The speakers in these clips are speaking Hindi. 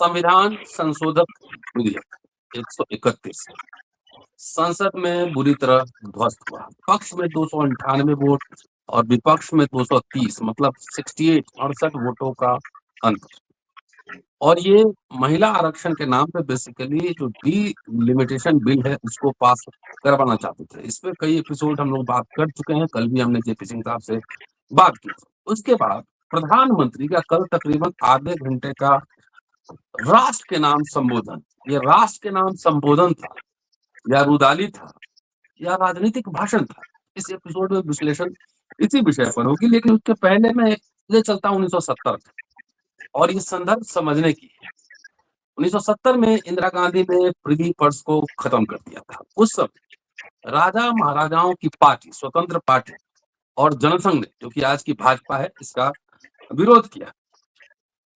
संविधान संशोधक विधेयक 131 संसद में बुरी तरह ध्वस्त हुआ। पक्ष में 298 वोट और विपक्ष में 230 मतलब 68 वोटों का अंतर। और ये महिला आरक्षण के नाम पे बेसिकली जो डिलिमिटेशन बिल है उसको पास करवाना चाहते थे। इस पे कई एपिसोड हम लोग बात कर चुके हैं। कल भी हमने जेपी सिंह साहब से बात की थी। उसके बाद प्रधानमंत्री का कल तकरीबन आधे घंटे का राष्ट्र के नाम संबोधन, ये राष्ट्र के नाम संबोधन था या रुदाली था या राजनीतिक भाषण था, इस एपिसोड में विश्लेषण इसी विषय पर होगी। लेकिन उसके पहले मैं ले चलता हूँ 1970 और ये संदर्भ समझने की है। 1970 में इंदिरा गांधी ने प्रिवी पर्स को खत्म कर दिया था। उस समय राजा महाराजाओं की पार्टी स्वतंत्र पार्टी और जनसंघ ने, जो कि आज की भाजपा है, इसका विरोध किया।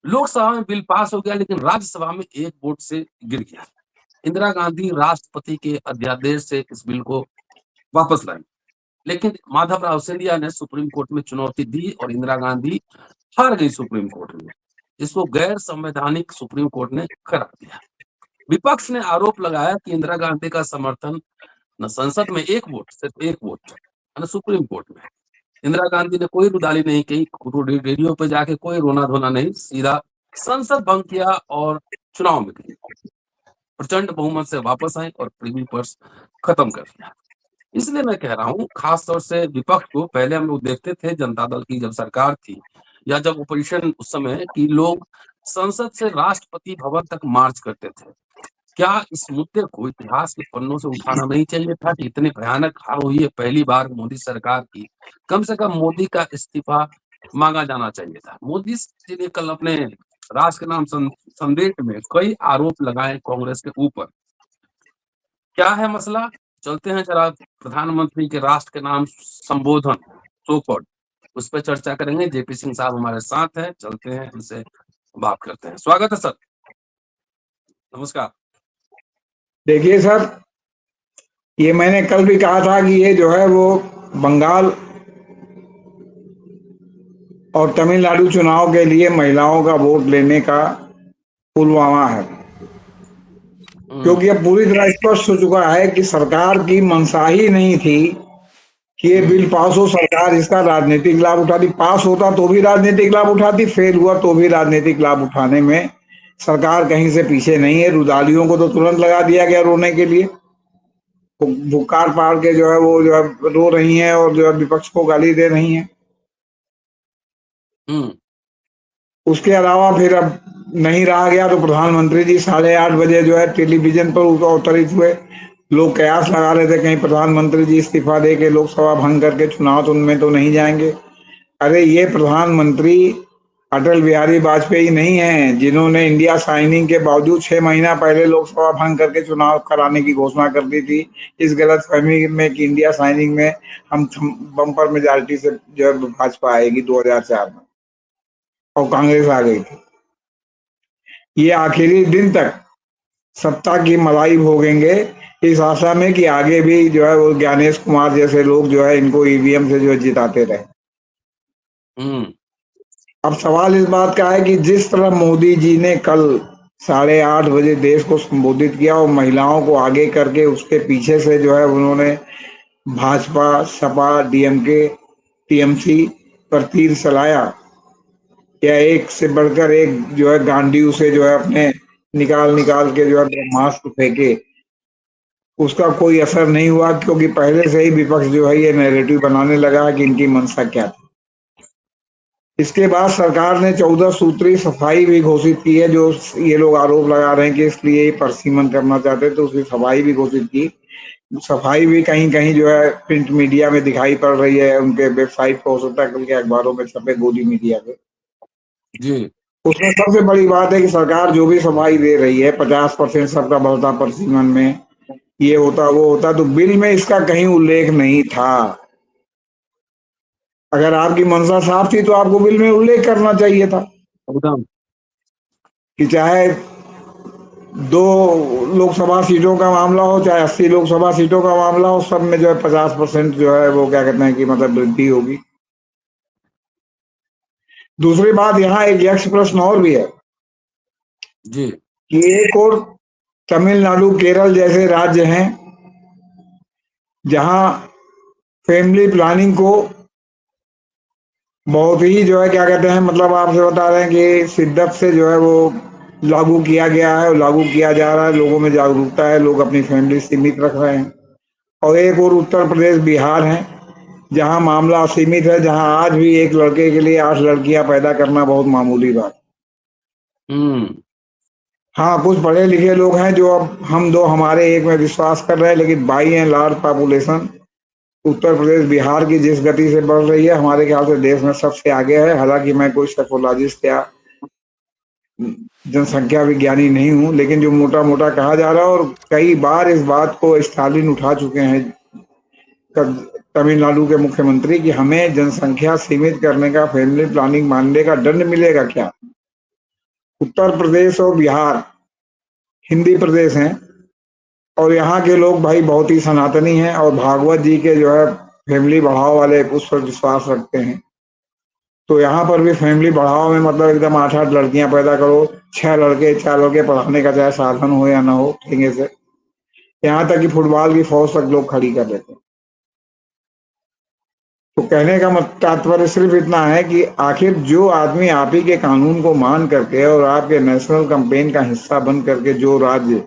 लोकसभा में बिल पास हो गया लेकिन राज्यसभा में एक वोट से गिर गया। इंदिरा गांधी राष्ट्रपति के अध्यादेश से इस बिल को वापस लाई, लेकिन माधवराव सिंधिया ने सुप्रीम कोर्ट में चुनौती दी और इंदिरा गांधी हार गई सुप्रीम कोर्ट में। इसको गैर संवैधानिक सुप्रीम कोर्ट ने करार दिया। विपक्ष ने आरोप लगाया कि इंदिरा गांधी का समर्थन न संसद में एक वोट, सिर्फ एक वोट, न सुप्रीम कोर्ट में। इंदिरा गांधी ने कोई रुदाली नहीं की, रेडियो पे जाके कोई रोना धोना नहीं, सीधा संसद भंग किया और चुनाव में गई। प्रचंड बहुमत से वापस आए और प्रीवी पर्स खत्म कर दिया। इसलिए मैं कह रहा हूँ, खास तौर से विपक्ष को, पहले हम लोग देखते थे जनता दल की जब सरकार थी या जब ओपोजिशन उस समय की, लोग संसद से राष्ट्रपति भवन तक मार्च करते थे। क्या इस मुद्दे को इतिहास के पन्नों से उठाना नहीं चाहिए था कि इतनी भयानक हार हुई है पहली बार मोदी सरकार की, कम से कम मोदी का इस्तीफा मांगा जाना चाहिए था। मोदी जी ने कल अपने राष्ट्र के नाम संदेश में कई आरोप लगाए कांग्रेस के ऊपर। क्या है मसला, चलते हैं जरा प्रधानमंत्री के राष्ट्र के नाम संबोधन सोकॉल्ड, उस पर चर्चा करेंगे। जेपी सिंह साहब हमारे साथ हैं, चलते हैं उनसे बात करते हैं। स्वागत है सर, नमस्कार। देखिए सर, ये मैंने कल भी कहा था कि ये जो है वो बंगाल और तमिलनाडु चुनाव के लिए महिलाओं का वोट लेने का पुलवामा है, क्योंकि अब पूरी तरह स्पष्ट हो चुका है कि सरकार की मंशा ही नहीं थी कि ये बिल पास हो। सरकार इसका राजनीतिक लाभ उठाती, पास होता तो भी राजनीतिक लाभ उठाती, फेल हुआ तो भी राजनीतिक लाभ उठाने में सरकार कहीं से पीछे नहीं है। रुदालियों को तो तुरंत लगा दिया गया रोने के लिए, भुक्कार पार के जो है वो जो है रो रही हैं और जो है विपक्ष को गाली दे रही हैं। उसके अलावा फिर अब नहीं रहा गया तो प्रधानमंत्री जी 8:30 बजे जो है टेलीविजन पर अवतरित हुए। लोग कयास लगा रहे थे कहीं प्रधानमंत्री जी इस्तीफा दे के लोकसभा भंग करके चुनाव तो उनमें तो नहीं जाएंगे। अरे ये प्रधानमंत्री अटल बिहारी वाजपेयी नहीं है जिन्होंने इंडिया साइनिंग के बावजूद 6 महीना पहले लोकसभा भंग करके चुनाव कराने की घोषणा कर दी थी, इस गलतफहमी में कि इंडिया साइनिंग में हम बम्पर मेजॉरिटी से जो है भाजपा आएगी 2004 में, और कांग्रेस आ गई थी। ये आखिरी दिन तक सत्ता की मलाई भोगेंगे इस आशा में कि आगे भी जो है वो ज्ञानेश कुमार जैसे लोग जो है इनको ईवीएम से जो है जिताते रहे। अब सवाल इस बात का है कि जिस तरह मोदी जी ने कल 8:30 बजे देश को संबोधित किया और महिलाओं को आगे करके उसके पीछे से जो है उन्होंने भाजपा, सपा, डीएमके, टीएमसी पर तीर चलाया, या एक से बढ़कर एक जो है गांडी से जो है अपने निकाल निकाल के जो है ब्रह्मास्त्र फेंके, उसका कोई असर नहीं हुआ, क्योंकि पहले से ही विपक्ष जो है ये नैरेटिव बनाने लगा कि इनकी मंशा क्या थी। इसके बाद सरकार ने 14 सूत्री सफाई भी घोषित की है, जो ये लोग आरोप लगा रहे हैं कि इसलिए ही परसीमन करना चाहते थे, उसकी सफाई भी घोषित की। सफाई भी कहीं कहीं जो है प्रिंट मीडिया में दिखाई पड़ रही है, उनके वेबसाइट पर, हो सकता है कल के अखबारों में छपे, गोदी मीडिया पे जी। उसमें सबसे बड़ी बात है कि सरकार जो भी सफाई दे रही है 50% सबका बढ़ता परसीमन में, ये होता वो होता, तो बिल में इसका कहीं उल्लेख नहीं था। अगर आपकी मंशा साफ थी तो आपको बिल में उल्लेख करना चाहिए था कि चाहे 2 लोकसभा सीटों का मामला हो, चाहे 80 लोकसभा सीटों का मामला हो, सब में जो है 50% जो है वो क्या कहते हैं कि मतलब वृद्धि होगी। दूसरी बात, यहाँ एक यक्ष प्रश्न और भी है जी। कि एक और तमिलनाडु, केरल जैसे राज्य हैं जहां फैमिली प्लानिंग को बहुत ही जो है क्या कहते हैं, मतलब आपसे बता रहे हैं कि शिद्दत से जो है वो लागू किया गया है और लागू किया जा रहा है। लोगों में जागरूकता है, लोग अपनी फैमिली सीमित रख रहे हैं। और एक और उत्तर प्रदेश, बिहार है जहां मामला सीमित है, जहां आज भी एक लड़के के लिए 8 लड़कियां पैदा करना बहुत मामूली बात। हम्म। हाँ, कुछ पढ़े लिखे लोग हैं जो अब हम दो हमारे एक में विश्वास कर रहे हैं, लेकिन by and large population Uttar Pradesh, Bihar की जिस गति से बढ़ रही है, हमारे ख्याल से देश में सबसे आगे है। हालांकि मैं कोई साइकोलॉजिस्ट या जनसंख्या विज्ञानी नहीं हूं, लेकिन जो मोटा मोटा कहा जा रहा है, और कई बार इस बात को स्टालिन उठा चुके हैं, तमिलनाडु के मुख्यमंत्री, कि हमें जनसंख्या सीमित करने का, फैमिली प्लानिंग मानने का दंड मिलेगा क्या। उत्तर प्रदेश और बिहार हिंदी प्रदेश हैं, और यहाँ के लोग भाई बहुत ही सनातनी हैं और भागवत जी के जो है फैमिली बढ़ाओ वाले उस पर विश्वास रखते हैं। तो यहाँ पर भी फैमिली बढ़ाओ में मतलब एकदम 8-8 लड़कियां पैदा करो, 6 लड़के 4 लड़के पढ़ाने का चाहे साधन हो या ना हो, ठेंगे से। यहाँ तक कि फुटबॉल की फौज तक लोग खड़ी कर देते हैं। तो कहने का मत तात्पर्य सिर्फ इतना है कि आखिर जो आदमी आप ही के कानून को मान करके और आपके नेशनल कैंपेन का हिस्सा बन करके जो राज्य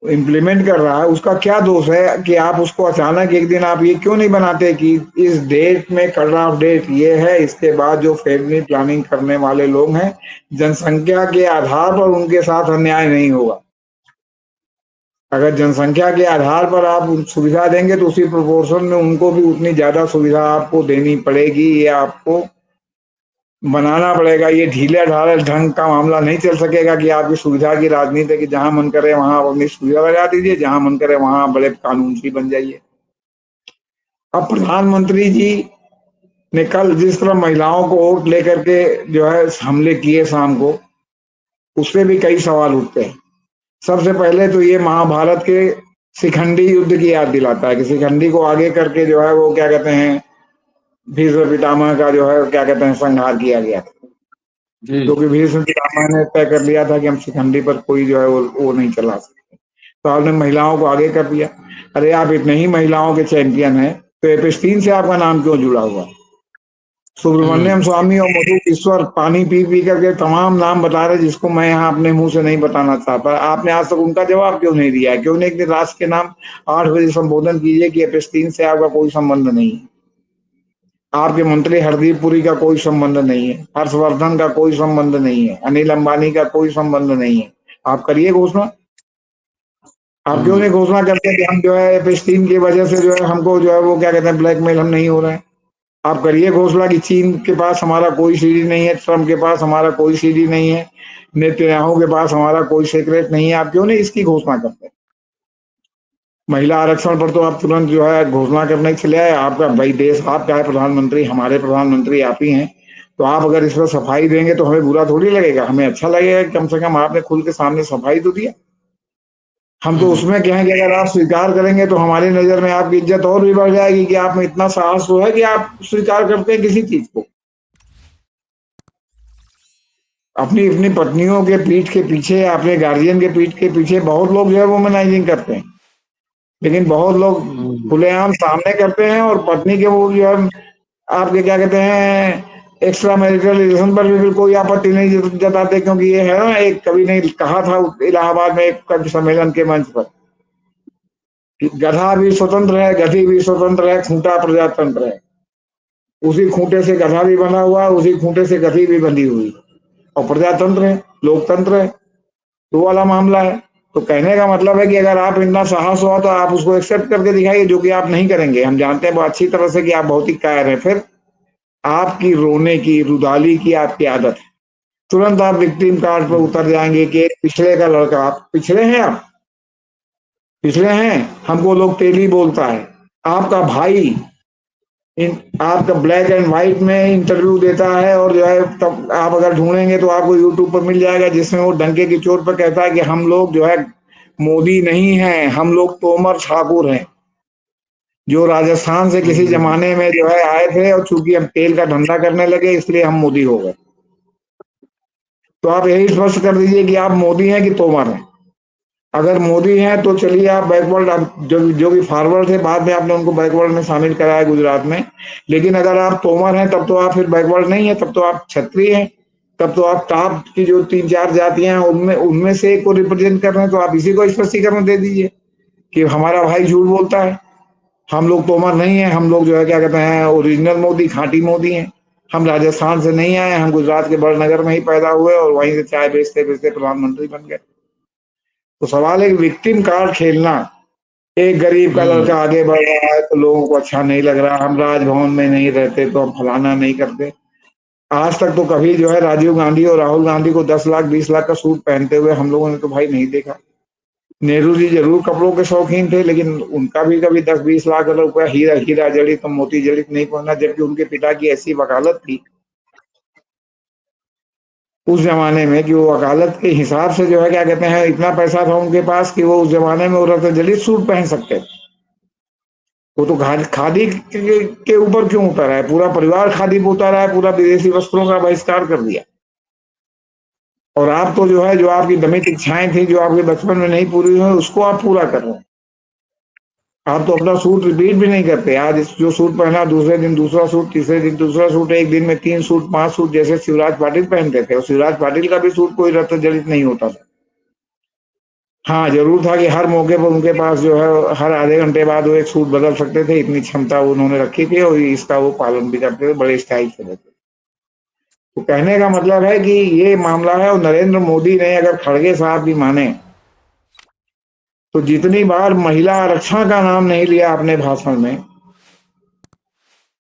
इम्प्लीमेंट कर रहा है, उसका क्या दोष है कि आप उसको अचानक एक दिन आप ये क्यों नहीं बनाते कि इस डेट में कट ऑफ डेट ये है, इसके बाद जो फैमिली प्लानिंग करने वाले लोग हैं, जनसंख्या के आधार पर उनके साथ अन्याय नहीं होगा। अगर जनसंख्या के आधार पर आप सुविधा देंगे तो उसी प्रोपोर्शन में उनको भी उतनी ज्यादा सुविधा आपको देनी पड़ेगी, या आपको बनाना पड़ेगा। ये ढीले ढाले ढंग का मामला नहीं चल सकेगा कि आपकी सुविधा की राजनीति है कि जहां मन करे वहां आप अपनी सुविधा लगा दीजिए, जहां मन करे वहां बड़े कानून की बन जाइए। अब प्रधानमंत्री जी ने कल जिस तरह महिलाओं को वोट लेकर के जो है हमले किए शाम को, उससे भी कई सवाल उठते हैं। सबसे पहले तो ये महाभारत के शिखंडी युद्ध की याद दिलाता है कि शिखंडी को आगे करके जो है वो क्या कहते हैं, भीष्म पितामह का जो है क्या कहते हैं संहार किया गया था। जी। क्योंकि भीष्म पितामह ने तय कर लिया था कि हम शिखंडी पर कोई जो है वो नहीं चला सकते, तो आपने महिलाओं को आगे कर दिया। अरे आप इतने ही महिलाओं के चैंपियन हैं, तो एपिस्टीन से आपका नाम क्यों जुड़ा हुआ। हम्म। सुब्रमण्यम स्वामी और मधु ईश्वर पानी पी पी करके तमाम नाम बता रहे, जिसको मैं यहाँ अपने मुंह से नहीं बताना चाहता। आपने आज तक उनका जवाब क्यों नहीं दिया है? क्यों नहीं एक दिन राष्ट्र के नाम 8 बजे संबोधन कीजिए कि एपिस्टीन से आपका कोई संबंध नहीं है, आपके मंत्री हरदीप पुरी का कोई संबंध नहीं है, हर्षवर्धन का कोई संबंध नहीं है, अनिल अंबानी का कोई संबंध नहीं है। आप करिए घोषणा। आप क्यों नहीं हम्म। घोषणा करते कि हम जो है एपिस्टीन की वजह से जो है हमको जो है वो क्या कहते हैं ब्लैकमेल हम नहीं हो रहे हैं। आप करिए घोषणा कि चीन के पास हमारा कोई सीडी नहीं है, ट्रम्प के पास हमारा कोई सीडी नहीं है, नेतन्याहू के पास हमारा कोई सीक्रेट नहीं है। आप क्यों नहीं इसकी घोषणा करते? महिला आरक्षण पर तो आप तुरंत जो है घोषणा करने के चले आए। आपका भाई देश आपका है, प्रधानमंत्री हमारे प्रधानमंत्री आप ही हैं, तो आप अगर इस पर सफाई देंगे तो हमें बुरा थोड़ी लगेगा, हमें अच्छा लगेगा कि कम से कम आपने खुल के सामने सफाई तो दिया। हम तो हम्म। उसमें कहें कि अगर आप स्वीकार करेंगे तो हमारी नजर में आपकी इज्जत और भी बढ़ जाएगी कि आप में इतना साहस तो है कि आप स्वीकार करते हैं किसी चीज को। अपनी अपनी पत्नियों के पीठ के पीछे, अपने गार्जियन के पीठ के पीछे बहुत लोग जो है वुमेनाइजिंग करते हैं, लेकिन बहुत लोग हम्म। खुलेआम सामने करते हैं। और पत्नी के वो जो है आपके क्या कहते हैं एक्स्ट्रा मैरिटल रिलेशन पर भी कोई आपत्ति नहीं जताते, क्योंकि ये है ना, एक कवि ने कहा था इलाहाबाद में एक कवि सम्मेलन के मंच पर कि गधा भी स्वतंत्र है, गधी भी स्वतंत्र है, खूंटा प्रजातंत्र है। उसी खूंटे से गधा भी बना हुआ, उसी खूंटे से गधी भी बंधी हुई, और प्रजातंत्र है, लोकतंत्र है, तो वाला मामला है। तो कहने का मतलब है कि अगर आप इतना साहस हो तो आप उसको एक्सेप्ट करके दिखाइए, जो कि आप नहीं करेंगे। हम जानते हैं बहुत अच्छी तरह से कि आप बहुत ही कायर हैं। फिर आपकी रोने की, रुदाली की आपकी आदत है। तुरंत आप विक्टिम कार्ड पर हम्म। उतर जाएंगे कि पिछड़े का लड़का। आप पिछड़े हैं, आप पिछड़े हैं। हमको लोग तेली बोलता है। आपका भाई आपका ब्लैक एंड व्हाइट में इंटरव्यू देता है, और जो है तब आप अगर ढूंढेंगे तो आपको यूट्यूब पर मिल जाएगा, जिसमें वो डंके की चोट पर कहता है कि हम लोग जो है मोदी नहीं हैं, हम लोग तोमर ठाकुर हैं, जो राजस्थान से किसी हम्म। जमाने में जो है आए थे, और चूंकि हम तेल का धंधा करने लगे इसलिए हम मोदी हो गए। तो आप यही स्पष्ट कर दीजिए कि आप मोदी हैं कि तोमर हैं। अगर मोदी हैं तो चलिए आप बैकवर्ड, आप जो भी फॉरवर्ड थे बाद में आपने उनको बैकवर्ड में शामिल कराया गुजरात में, लेकिन अगर आप तोमर हैं तब तो आप फिर बैकवर्ड नहीं है, तब तो आप क्षत्रिय हैं। तब तो आप टॉप की जो तीन चार जातियां हैं उनमें उनमें से एक को रिप्रेजेंट कर रहे हैं, तो आप इसी को स्पष्टीकरण दे दीजिए कि हमारा भाई झूठ बोलता है, हम लोग तोमर नहीं है, हम लोग जो है क्या कहते हैं ओरिजिनल मोदी, खांटी मोदी हैं। हम राजस्थान से नहीं आए, हम गुजरात के बड़नगर में ही पैदा हुए और वहीं से चाय बेचते बेचते प्रधानमंत्री बन गए। तो सवाल है कि विक्टिम कार्ड खेलना, एक गरीब का हम्म। लड़का आगे बढ़ रहा है तो लोगों को अच्छा नहीं लग रहा, हम राजभवन में नहीं रहते तो हम फलाना नहीं करते। आज तक तो कभी जो है राजीव गांधी और राहुल गांधी को 10 लाख 20 लाख का सूट पहनते हुए हम लोगों ने तो भाई नहीं देखा। नेहरू जी जरूर कपड़ों के शौकीन थे, लेकिन उनका भी कभी 10-20 लाख रुपया हीरा हीरा जड़ित तो मोती जड़ित नहीं पहना, जबकि उनके पिता की ऐसी वकालत थी उस जमाने में कि वो वकालत के हिसाब से जो है क्या कहते हैं इतना पैसा था उनके पास कि वो उस जमाने में वो रक्त जड़ित सूट पहन सकते थे। वो तो खादी के ऊपर क्यों उतर है, पूरा परिवार खादी पे उतर है, पूरा विदेशी वस्त्रों का बहिष्कार कर दिया। और आप तो जो है जो आपकी दमित इच्छाएं थी जो आपके बचपन में नहीं पूरी हुई उसको आप पूरा कर रहे हैं। आप तो अपना सूट रिपीट भी नहीं करते, आज जो सूट पहना दूसरे दिन दूसरा सूट, तीसरे दिन दूसरा सूट, एक दिन में 3 सूट 5 सूट जैसे शिवराज पाटिल पहनते थे, और शिवराज पाटिल का भी सूट कोई रक्त जड़ित नहीं होता था। हाँ जरूर था कि हर मौके पर उनके पास जो है हर आधे घंटे बाद वो एक सूट बदल सकते थे, इतनी क्षमता उन्होंने रखी थी और इसका वो पालन भी करते थे बड़े स्टाइल से रहते। तो कहने का मतलब है कि ये मामला है, और नरेंद्र मोदी ने अगर खड़गे साहब भी माने तो जितनी बार महिला आरक्षण का नाम नहीं लिया आपने भाषण में,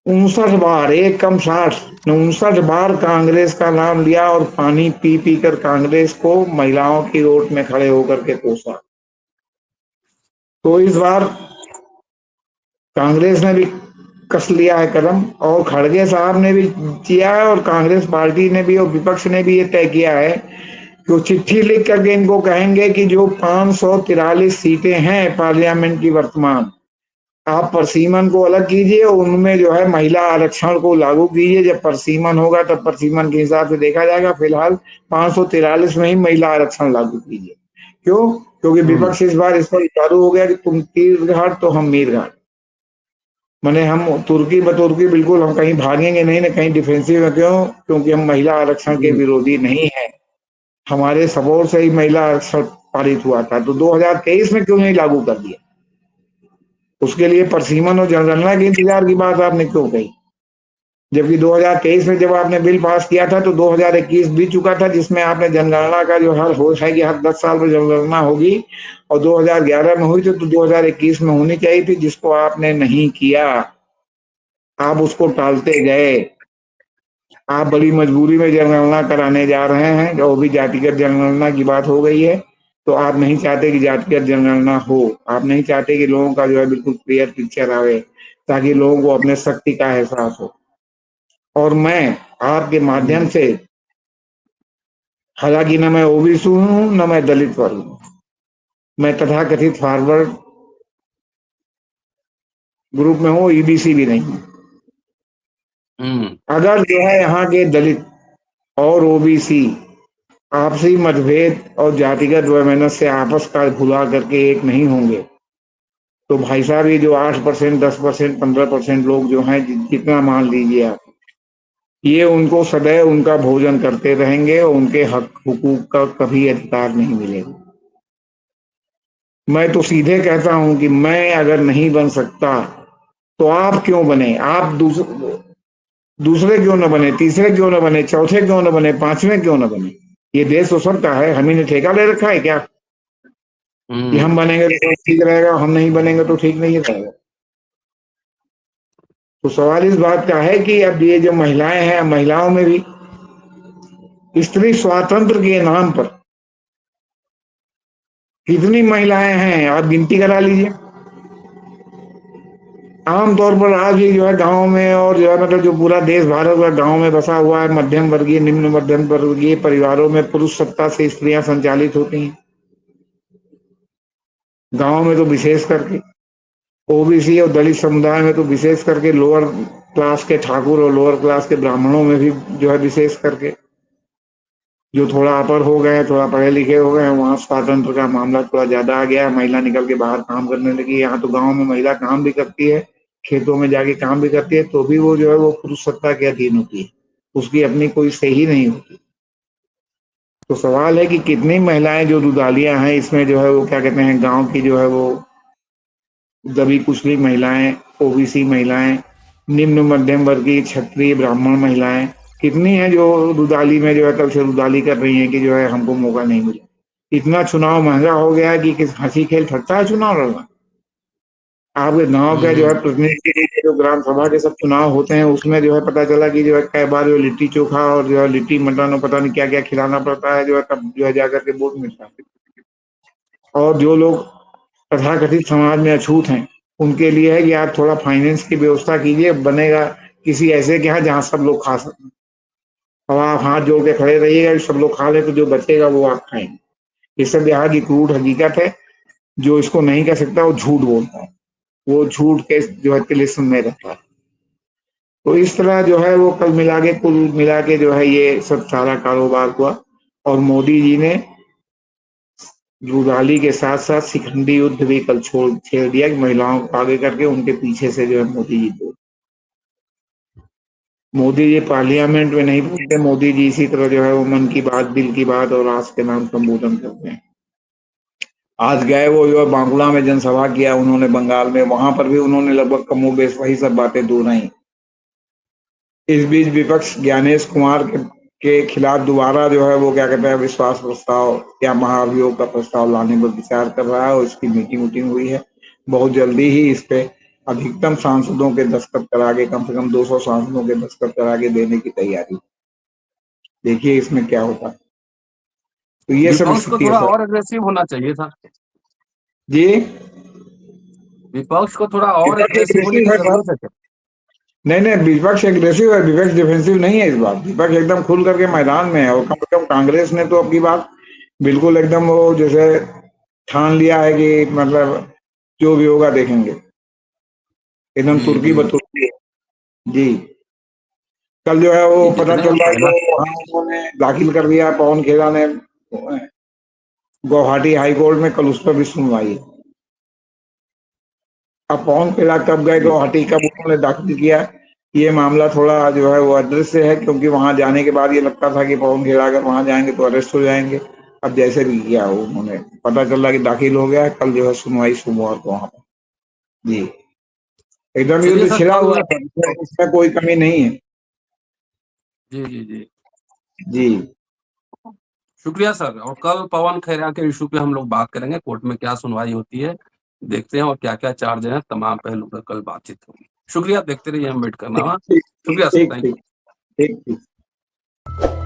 59 बार, एक कम 60, 59 बार कांग्रेस का नाम लिया और पानी पी पी कर कांग्रेस को महिलाओं की ओट में खड़े होकर के कोसा। तो इस बार कांग्रेस ने भी कस लिया है कदम, और खड़गे साहब ने भी किया है, और कांग्रेस पार्टी ने भी और विपक्ष ने भी ये तय किया है कि वो चिट्ठी लिख करके इनको कहेंगे कि जो 543 सीटें हैं पार्लियामेंट की वर्तमान, आप परसीमन को अलग कीजिए और उनमें जो है महिला आरक्षण को लागू कीजिए। जब परसीमन होगा तब परसीमन के हिसाब से देखा जाएगा, फिलहाल 543 में ही महिला आरक्षण लागू कीजिए। क्यों? क्योंकि हम्म। विपक्ष इस बार इस पर चालू हो गया कि तुम तीर घाट तो हम मीर घाट, मैंने हम तुर्की बतुर्की बिल्कुल हम कहीं भागेंगे नहीं ना कहीं डिफेंसिव में। क्यों? क्योंकि हम महिला आरक्षण के हम्म। विरोधी नहीं है, हमारे सपोर्ट से ही महिला आरक्षण पारित हुआ था, तो 2023 में क्यों नहीं लागू कर दिया? उसके लिए परसीमन और जनगणना के इंतजार की बात आपने क्यों कही? जबकि 2023 में जब आपने बिल पास किया था तो 2021 बीत चुका था, जिसमें आपने जनगणना का जो हर हो है कि हर 10 साल में जनगणना होगी, और 2011 में हुई थी तो 2021 में होनी चाहिए थी, जिसको आपने नहीं किया, आप उसको टालते गए। आप बड़ी मजबूरी में जनगणना कराने जा रहे हैं, जो भी जातिगत जनगणना की बात हो गई है, तो आप नहीं चाहते कि जातिगत जनगणना हो, आप नहीं चाहते कि लोगों का जो है बिल्कुल क्लियर पिक्चर आवे, ताकि लोगों को अपने शक्ति का एहसास हो। और मैं आपके माध्यम हम्म। से, हालांकि न मैं ओबीसी हूँ न मैं दलित वर्ग हूँ, मैं तथाकथित फॉरवर्ड ग्रुप में हूँ, ईबीसी भी नहीं हूँ। हम्म। अगर जो है यहाँ के दलित और ओबीसी आपसी मतभेद और जातिगत वैमनस्य से आपस का भुला करके एक नहीं होंगे, तो भाई साहब ये जो 8%, 10%, 15% लोग जो हैं, जितना मान लीजिए आप, ये उनको सदैव उनका भोजन करते रहेंगे और उनके हक हुकूक का कभी अधिकार नहीं मिलेगा। मैं तो सीधे कहता हूं कि मैं अगर नहीं बन सकता तो आप क्यों बने, आप दूसरे क्यों न बने, तीसरे क्यों न बने, चौथे क्यों न बने, पांचवें क्यों न बने। ये देश तो सबका है, हम ही ने ठेका ले रखा है क्या कि हम हम्म। बनेंगे तो ठीक रहेगा, हम नहीं बनेंगे तो ठीक नहीं रहेगा। तो सवाल इस बात का है कि अब ये जो महिलाएं हैं, महिलाओं में भी स्त्री स्वातंत्र के नाम पर कितनी महिलाएं हैं, आप गिनती करा लीजिए। आमतौर पर आज भी जो है गांव में और जो है मतलब जो पूरा देश भारत का गांव में बसा हुआ है, मध्यम वर्गीय निम्न मध्यम वर्गीय परिवारों में पुरुष सत्ता से स्त्रियां संचालित होती हैं। गांव में तो विशेष करके, ओबीसी और दलित समुदाय में तो विशेष करके, लोअर क्लास के ठाकुर और लोअर क्लास के ब्राह्मणों में भी जो है विशेष करके, जो थोड़ा अपर हो गए, थोड़ा पढ़े लिखे हो गए, वहाँ स्वातंत्र का मामला थोड़ा ज्यादा आ गया, महिला निकल के बाहर काम करने लगी। यहाँ तो गांव में महिला काम भी करती है, खेतों में जाके काम भी करती है, तो भी वो जो है वो पुरुष सत्ता के अधीन होती है, उसकी अपनी कोई सही नहीं होती। तो सवाल है कि कितनी महिलाएं जो रुदालियां हैं इसमें जो है वो क्या कहते हैं, गांव की जो है वो दबी कुचली महिलाएं, ओबीसी महिलाएं, निम्न मध्यम वर्गीय क्षत्रिय ब्राह्मण महिलाएं कितनी हैं जो रुदाली में जो है कल से रुदाली कर रही हैं कि जो है हमको मौका नहीं मिला। इतना चुनाव महंगा हो गया है कि किस हंसी खेल थकता है चुनाव लड़ना। आपके गांव का जो है हम्म। प्रतिनिधि के लिए जो ग्राम सभा के सब चुनाव होते हैं उसमें जो है पता चला कि जो है कई बार जो लिट्टी चोखा और जो है लिट्टी मटन और पता नहीं क्या क्या खिलाना पड़ता है, जो है तब जो है जाकर के वोट मिलता है। और जो लोग तथाकथित समाज में अछूत हैं उनके लिए है कि आप थोड़ा फाइनेंस की व्यवस्था कीजिए, बनेगा किसी ऐसे के यहाँ जहाँ सब लोग खा सकें। और आप हाथ जोड़ के खड़े रहिएगा, सब लोग खा ले तो जो बचेगा वो आप खाएंगे। ये सब यहाँ की क्रूड हकीकत है। जो इसको नहीं कह सकता वो झूठ बोलता है, वो झूठ के जो है तिलिस्म में रहता है। तो इस तरह जो है वो कल मिला के कुल मिला के जो है ये सब सारा कारोबार हुआ। और मोदी जी ने रुदाली के साथ साथ शिखंडी युद्ध भी कल छोड़ छेड़ दिया कि महिलाओं को आगे करके उनके पीछे से जो है मोदी जी को, मोदी जी पार्लियामेंट में नहीं बोलते, मोदी जी इसी तरह जो है वो मन की बात, दिल की बात और आज के नाम संबोधन करते हैं। आज गए वो जो है बांकुड़ा में जनसभा किया उन्होंने बंगाल में, वहां पर भी उन्होंने लगभग कमोबेश वही सब बातें दोहराई। इस बीच विपक्ष ज्ञानेश कुमार के खिलाफ दोबारा जो है वो क्या कहते हैं विश्वास प्रस्ताव या महाभियोग का प्रस्ताव लाने पर विचार कर रहा है और इसकी मीटिंग मीटिंग हुई है। बहुत जल्दी ही इस पे अधिकतम सांसदों के दस्तखत करा के, कम से कम 200 सांसदों के दस्तखत करा के देने की तैयारी। देखिए इसमें क्या होता है। तो ये सब विपक्ष को स्थिति है थोड़ा सर। और अग्रेसिव होना चाहिए था। जी, विपक्ष को थोड़ा और विपक्ष अग्रेसिव होने की एग्रेसिव है सर। जरूरत है क्या? नहीं नहीं, विपक्ष एग्रेसिव है, विपक्ष डिफेंसिव नहीं है। इस बार विपक्ष एकदम खुल करके मैदान में है, और कम से कम कांग्रेस ने तो अब की बात बिल्कुल एकदम वो जैसे ठान लिया है कि मतलब जो भी होगा देखेंगे, एकदम जी तुर्की जी। बतुर्की है। जी, कल जो है वो ये पता जितने चल रहा है महिला। कि वहाँ उन्होंने दाखिल कर दिया, पवन खेड़ा ने गुवाहाटी हाई कोर्ट में, कल उस पर भी सुनवाई है। अब पवन खेड़ा कब गए जी गुवाहाटी, कब उन्होंने दाखिल किया, ये मामला थोड़ा जो है वो अदृश्य है, क्योंकि वहां जाने के बाद ये लगता था कि पवन खेड़ा अगर वहां जाएंगे तो अरेस्ट हो जाएंगे। अब जैसे भी किया वो उन्होंने पता चल रहा कि दाखिल हो गया है, कल जो है सुनवाई सोमवार को वहां पर। जी, एकदम चलिए युद्ध सर छिड़ा हुआ कल। है, इसमें कोई कमी नहीं है। जी जी जी। जी, शुक्रिया सर, और कल पवन खेरा के इशू पे हम लोग बात करेंगे, कोर्ट में क्या सुनवाई होती है देखते हैं, और क्या क्या चार्ज है, तमाम पहलू पर कल बातचीत होगी। शुक्रिया, देखते रहिए, हम वेट करना। ठीक हाँ, ठीक शुक्रिया सर, ठीक थैंक ठीक यू। ठीक ठीक।